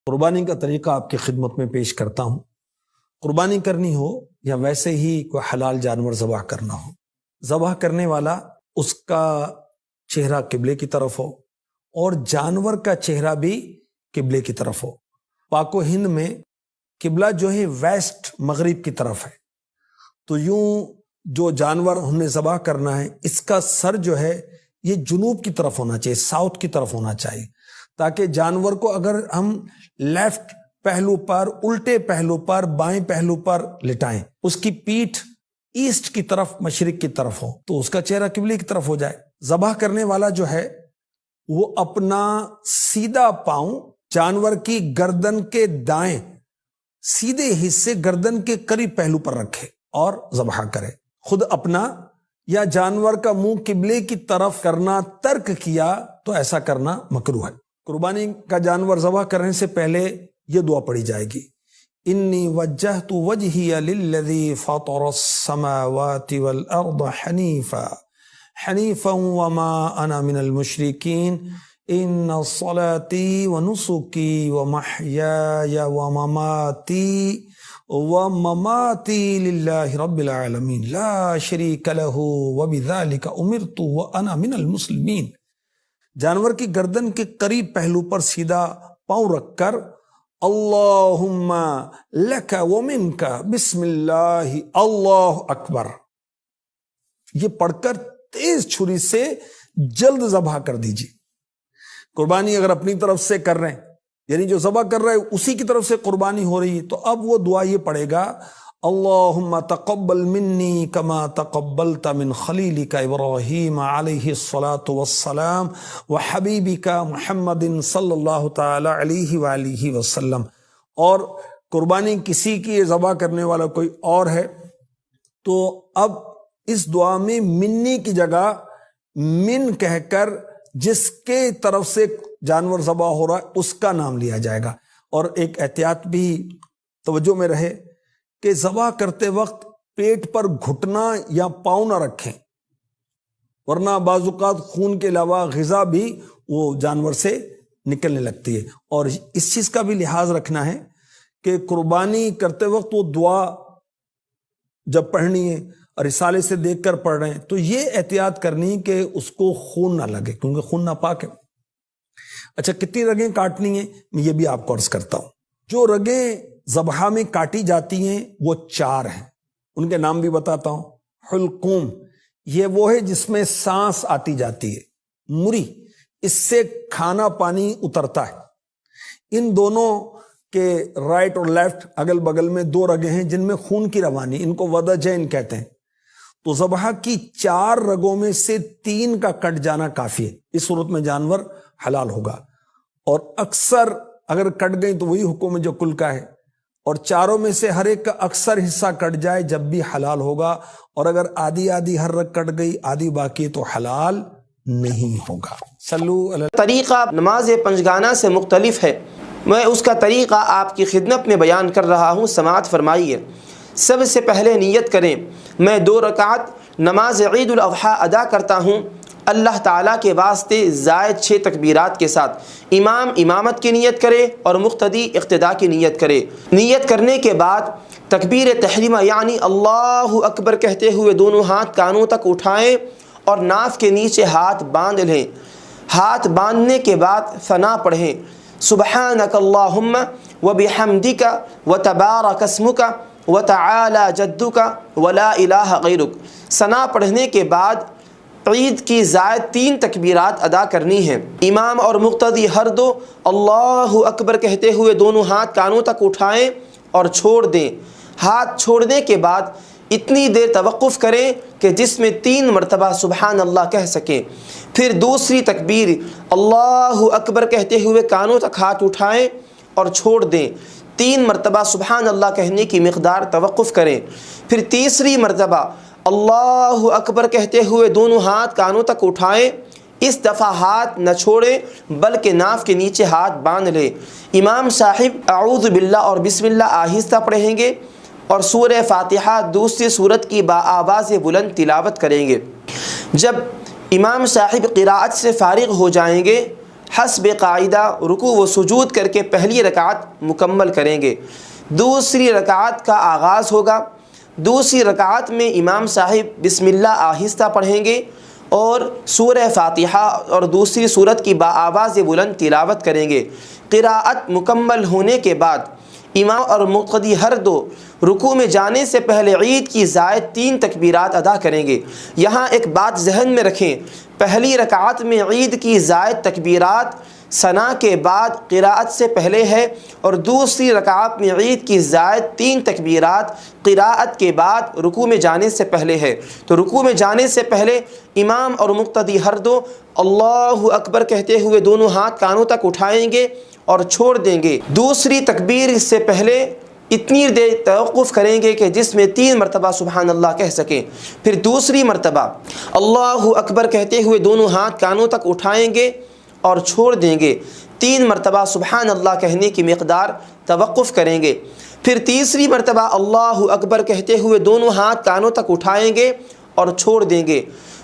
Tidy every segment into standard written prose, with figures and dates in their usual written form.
قربانی کا طریقہ آپ کی خدمت میں پیش کرتا ہوں۔ قربانی کرنی ہو یا ویسے ہی کوئی حلال جانور ذبح کرنا ہو، ذبح کرنے والا اس کا چہرہ قبلے کی طرف ہو اور جانور کا چہرہ بھی قبلے کی طرف ہو۔ پاک و ہند میں قبلہ جو ہے ویسٹ مغرب کی طرف ہے، تو یوں جو جانور ہم نے ذبح کرنا ہے اس کا سر جو ہے یہ جنوب کی طرف ہونا چاہیے، ساؤتھ کی طرف ہونا چاہیے، تاکہ جانور کو اگر ہم لیفٹ پہلو پر، الٹے پہلو پر، بائیں پہلو پر لٹائیں، اس کی پیٹھ ایسٹ کی طرف، مشرق کی طرف ہو تو اس کا چہرہ قبلے کی طرف ہو جائے۔ ذبح کرنے والا جو ہے وہ اپنا سیدھا پاؤں جانور کی گردن کے دائیں سیدھے حصے گردن کے قریب پہلو پر رکھے اور ذبح کرے۔ خود اپنا یا جانور کا منہ قبلے کی طرف کرنا ترک کیا تو ایسا کرنا مکروہ ہے۔ قربانی کا جانور ذبح کرنے سے پہلے یہ دعا پڑھی جائے گی: انی وجہت وجہی للذی فطر السماوات والارض حنیفا وما انا من المشرکین ان صلاتی ونسکی ومحیای ومماتی للہ رب العالمین لا شریک لہ وبذلک امرت وانا من المسلمین۔ جانور کی گردن کے قریب پہلو پر سیدھا پاؤں رکھ کر اللہم لک ومنک بسم اللہ اللہ اکبر یہ پڑھ کر تیز چھری سے جلد ذبح کر دیجیے۔ قربانی اگر اپنی طرف سے کر رہے ہیں، یعنی جو ذبح کر رہے ہیں اسی کی طرف سے قربانی ہو رہی ہے، تو اب وہ دعا یہ پڑھے گا: اللہم تقبل منی کما تقبلت من خلیلک ابراہیم علیہ الصلاۃ والسلام وحبیبک محمد صلی اللہ تعالی علیہ وآلہ وسلم۔ اور قربانی کسی کی ذبح کرنے والا کوئی اور ہے تو اب اس دعا میں منی کی جگہ من کہہ کر جس کے طرف سے جانور ذبح ہو رہا ہے اس کا نام لیا جائے گا۔ اور ایک احتیاط بھی توجہ میں رہے کہ ذبح کرتے وقت پیٹ پر گھٹنا یا پاؤں نہ رکھیں، ورنہ بعض اوقات خون کے علاوہ غذا بھی وہ جانور سے نکلنے لگتی ہے۔ اور اس چیز کا بھی لحاظ رکھنا ہے کہ قربانی کرتے وقت وہ دعا جب پڑھنی ہے اور رسالے سے دیکھ کر پڑھ رہے ہیں تو یہ احتیاط کرنی کہ اس کو خون نہ لگے، کیونکہ خون ناپاک ہے۔ اچھا، کتنی رگیں کاٹنی ہیں میں یہ بھی آپ کو عرض کرتا ہوں۔ جو رگیں ذبح میں کاٹی جاتی ہیں وہ 4 ہیں، ان کے نام بھی بتاتا ہوں۔ حلقوم، یہ وہ ہے جس میں سانس آتی جاتی ہے۔ مری، اس سے کھانا پانی اترتا ہے۔ ان دونوں کے رائٹ اور لیفٹ اگل بگل میں 2 رگیں ہیں جن میں خون کی روانی، ان کو ودجین کہتے ہیں۔ تو ذبح کی 4 رگوں میں سے 3 کا کٹ جانا کافی ہے، اس صورت میں جانور حلال ہوگا۔ اور اکثر اگر کٹ گئی تو وہی حکم ہے جو کل کا ہے، اور 4 میں سے ہر ایک کا اکثر حصہ کٹ جائے جب بھی حلال ہوگا، اور اگر آدھی ہر رگ کٹ گئی آدھی باقی تو حلال نہیں ہوگا۔ صلو علی۔ طریقہ نماز پنجگانہ سے مختلف ہے، میں اس کا طریقہ آپ کی خدمت میں بیان کر رہا ہوں، سماعت فرمائیے۔ سب سے پہلے نیت کریں، میں 2 رکعت نماز عید الاضحیٰ ادا کرتا ہوں اللہ تعالیٰ کے واسطے زائد 6 تکبیرات کے ساتھ۔ امام امامت کی نیت کرے اور مقتدی اقتداء کی نیت کرے۔ نیت کرنے کے بعد تکبیر تحریمہ یعنی اللہ اکبر کہتے ہوئے دونوں ہاتھ کانوں تک اٹھائیں اور ناف کے نیچے ہاتھ باندھ لیں۔ ہاتھ باندھنے کے بعد ثنا پڑھیں: سبحانک اللہم وبحمدک وتبارک اسمک وتعالی جدک ولا الہ غیرک۔ ثنا پڑھنے کے بعد عید کی زائد 3 تکبیرات ادا کرنی ہیں۔ امام اور مقتدی ہر دو اللہ اکبر کہتے ہوئے دونوں ہاتھ کانوں تک اٹھائیں اور چھوڑ دیں۔ ہاتھ چھوڑنے کے بعد اتنی دیر توقف کریں کہ جس میں 3 مرتبہ سبحان اللہ کہہ سکیں۔ پھر دوسری تکبیر اللہ اکبر کہتے ہوئے کانوں تک ہاتھ اٹھائیں اور چھوڑ دیں۔ 3 مرتبہ سبحان اللہ کہنے کی مقدار توقف کریں۔ پھر تیسری مرتبہ اللہ اکبر کہتے ہوئے دونوں ہاتھ کانوں تک اٹھائیں۔ اس دفعہ ہاتھ نہ چھوڑیں بلکہ ناف کے نیچے ہاتھ باندھ لیں۔ امام صاحب اعوذ باللہ اور بسم اللہ آہستہ پڑھیں گے اور سورہ فاتحہ دوسری سورت کی بآواز بلند تلاوت کریں گے۔ جب امام صاحب قراءت سے فارغ ہو جائیں گے، حسب قاعدہ رکوع و سجود کر کے پہلی رکعت مکمل کریں گے۔ دوسری رکعت کا آغاز ہوگا۔ دوسری رکعت میں امام صاحب بسم اللہ آہستہ پڑھیں گے اور سورہ فاتحہ اور دوسری سورت کی بآواز بلند تلاوت کریں گے۔ قراءت مکمل ہونے کے بعد امام اور مقتدی ہر دو رکوع میں جانے سے پہلے عید کی زائد 3 تکبیرات ادا کریں گے۔ یہاں ایک بات ذہن میں رکھیں، پہلی رکعت میں عید کی زائد تکبیرات ثنا کے بعد قراءت سے پہلے ہے، اور دوسری رکعت میں عید کی زائد 3 تکبیرات قراءت کے بعد رکوع میں جانے سے پہلے ہے۔ تو رکوع میں جانے سے پہلے امام اور مقتدی ہر دو اللہ اکبر کہتے ہوئے دونوں ہاتھ کانوں تک اٹھائیں گے اور چھوڑ دیں گے۔ دوسری تکبیر سے پہلے اتنی دیر توقف کریں گے کہ جس میں 3 مرتبہ سبحان اللہ کہہ سکیں۔ پھر دوسری مرتبہ اللہ اکبر کہتے ہوئے دونوں ہاتھ کانوں تک اٹھائیں گے اور چھوڑ دیں گے۔ 3 مرتبہ سبحان اللہ کہنے کی مقدار توقف کریں گے۔ پھر تیسری مرتبہ اللہ اکبر کہتے ہوئے دونوں ہاتھ کانوں تک اٹھائیں گے اور چھوڑ دیں گے۔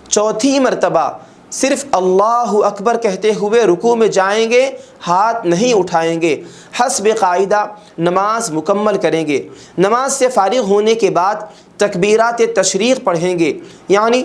چوتھی مرتبہ صرف اللہ اکبر کہتے ہوئے رکوع میں جائیں گے، ہاتھ نہیں اٹھائیں گے۔ حسب قاعدہ نماز مکمل کریں گے۔ نماز سے فارغ ہونے کے بعد تکبیرات تشریق پڑھیں گے، یعنی